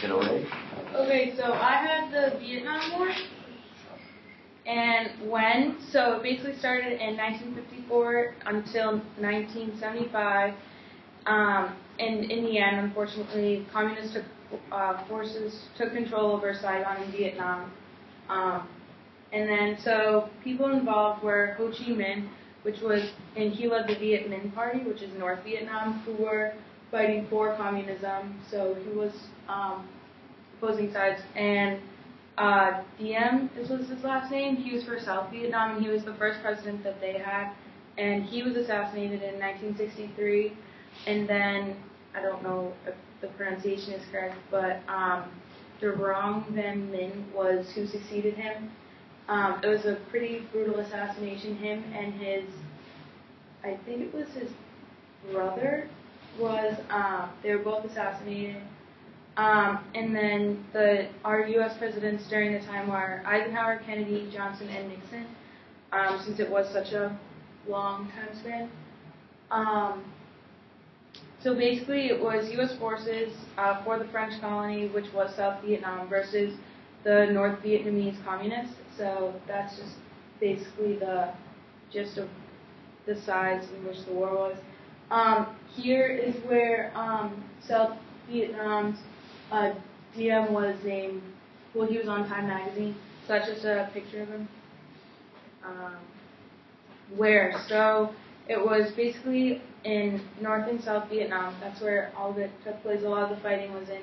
it away. Okay, so I had the Vietnam War, and so it basically started in 1954 until 1975, and in the end, unfortunately, communist forces took control over Saigon in Vietnam. And then, so people involved were Ho Chi Minh, and he led the Viet Minh Party, which is North Vietnam, who were fighting for communism. So he was opposing sides. And Diem was his last name. He was for South Vietnam, and he was the first president that they had. And he was assassinated in 1963. And then, I don't know if the pronunciation is correct, but Durong Van Minh was who succeeded him. It was a pretty brutal assassination. Him and I think it was his brother, they were both assassinated. And then our U.S. presidents during the time were Eisenhower, Kennedy, Johnson, and Nixon, since it was such a long time span. So basically it was U.S. forces for the French colony, which was South Vietnam, versus the North Vietnamese communists. So that's just basically the gist of the sides in which the war was. Here is where South Vietnam's Diem was named. Well, he was on Time magazine. So that's just a picture of him. So it was basically in North and South Vietnam. That's where all of it took place. A lot of the fighting was in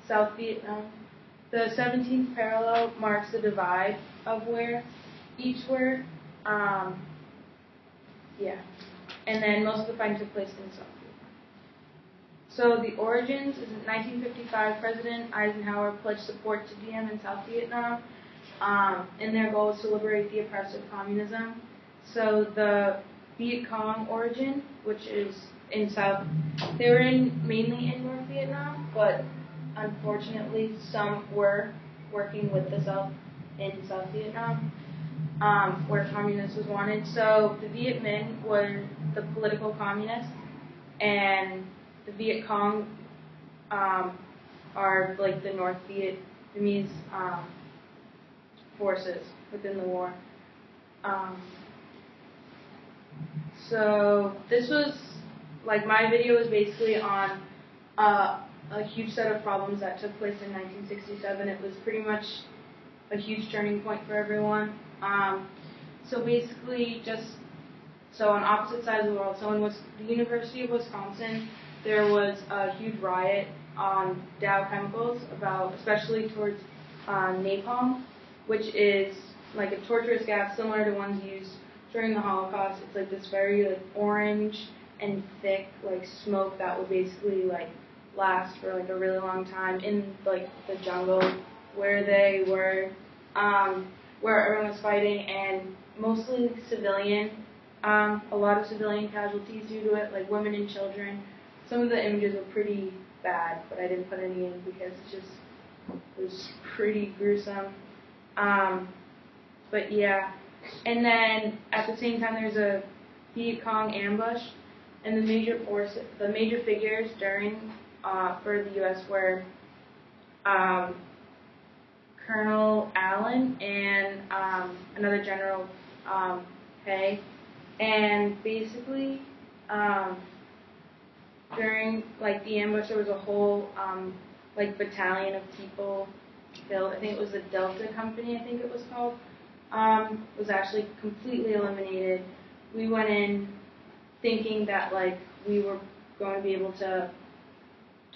South Vietnam. The 17th parallel marks the divide of where each were. And then most of the fighting took place in South Vietnam. So the origins is in 1955, President Eisenhower pledged support to Diem in South Vietnam, and their goal was to liberate the oppressive communism. So the Viet Cong origin, which is in South, they were mainly in North Vietnam, but unfortunately some were working with the South in South Vietnam, where communists was wanted. So the Viet Minh were the political communists, and the Viet Cong are like the North Vietnamese forces within the war. So this was, like, my video was basically on a huge set of problems that took place in 1967. It was pretty much a huge turning point for everyone. So basically, on opposite sides of the world, so in the University of Wisconsin, there was a huge riot on Dow Chemicals, especially towards napalm, which is like a torturous gas similar to ones used during the Holocaust. It's like this very orange and thick smoke that would basically last for a really long time in the jungle where they were, where everyone was fighting, and mostly civilian. A lot of civilian casualties due to it, like women and children. Some of the images were pretty bad, but I didn't put any in because it was pretty gruesome. But yeah, and then at the same time there's a Viet Cong ambush, and the major figures during for the U.S. were Colonel Allen and another General Hay, and basically during the ambush there was a whole battalion of people killed. I think it was the Delta Company, I think it was called, was actually completely eliminated. We went in thinking that we were going to be able to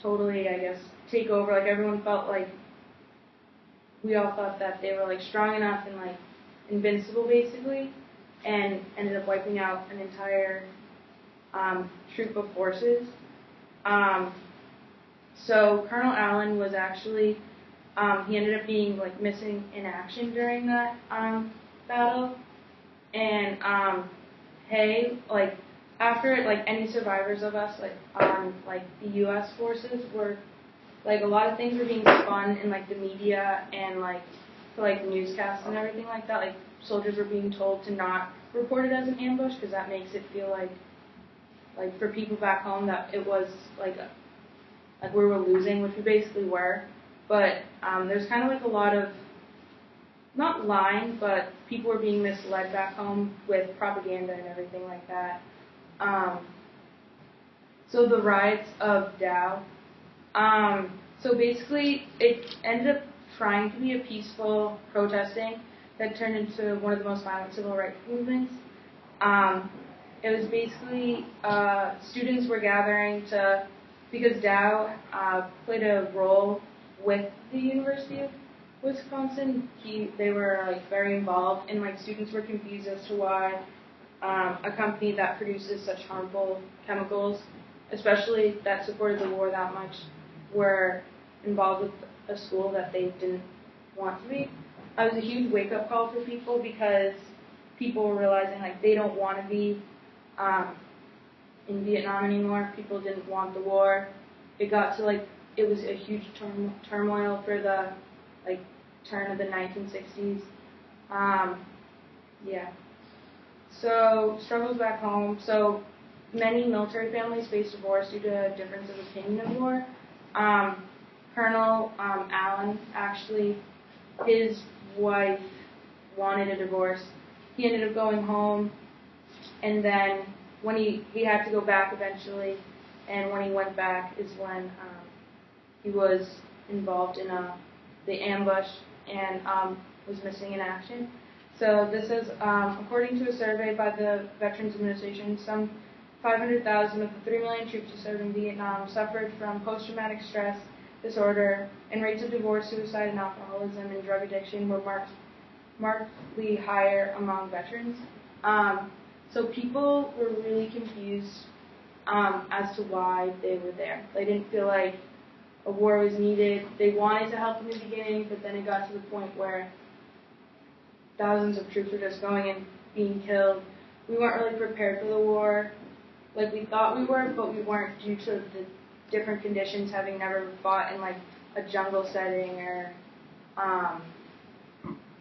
totally, I guess, take over. Everyone felt we all thought that they were strong enough and invincible basically, and ended up wiping out an entire troop of forces. So Colonel Allen was actually, he ended up being missing in action during that battle, and Hay, after any survivors of us on the U.S. forces were a lot of things were being spun in the media and for newscasts and everything like that. Soldiers were being told to not report it as an ambush because that makes it feel for people back home that it was like we were losing, which we basically were. But there's kind of like a lot of, not lying, but people were being misled back home with propaganda and everything like that. So the riots of Dow. So basically, it ended up trying to be a peaceful protesting that turned into one of the most violent civil rights movements. It was basically students were gathering because Dow played a role with the University of Wisconsin. They were like very involved, and like students were confused as to why a company that produces such harmful chemicals, especially that supported the war that much, were involved with a school that they didn't want to be. It was a huge wake-up call for people because people were realizing like they don't want to be in Vietnam anymore. People didn't want the war. It got to like it was a huge turmoil for the like turn of the 1960s. Yeah. So struggles back home. So many military families face divorce due to a difference of opinion of war. Colonel Allen, actually, his wife wanted a divorce. He ended up going home, and then when he had to go back eventually, and when he went back is when he was involved in the ambush and was missing in action. So this is, according to a survey by the Veterans Administration, some 500,000 of the 3 million troops who served in Vietnam suffered from post-traumatic stress disorder, and rates of divorce, suicide, and alcoholism and drug addiction were markedly higher among veterans. So people were really confused as to why they were there. They didn't feel like a war was needed. They wanted to help in the beginning, but then it got to the point where thousands of troops were just going and being killed. We weren't really prepared for the war like we thought we were, but we weren't due to the different conditions, having never fought in like a jungle setting or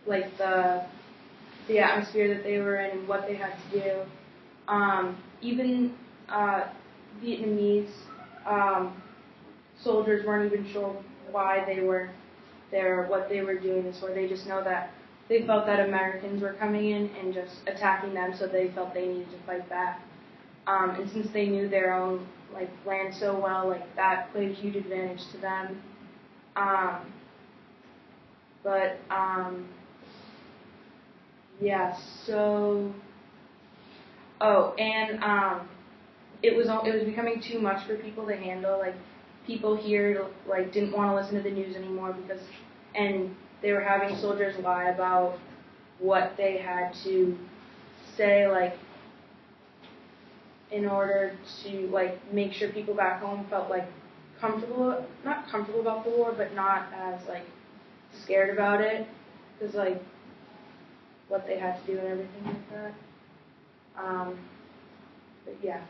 like the atmosphere that they were in and what they had to do. Even Vietnamese soldiers weren't even sure why they were there, what they were doing this for. They just know that they felt that Americans were coming in and just attacking them, so they felt they needed to fight back. And since they knew their own like land so well, like that played a huge advantage to them. Yeah. So. Oh, and it was becoming too much for people to handle. Like people here like didn't want to listen to the news anymore and they were having soldiers lie about what they had to say, like in order to like make sure people back home felt like not comfortable about the war, but not as like scared about it, because like what they had to do and everything like that. But yeah.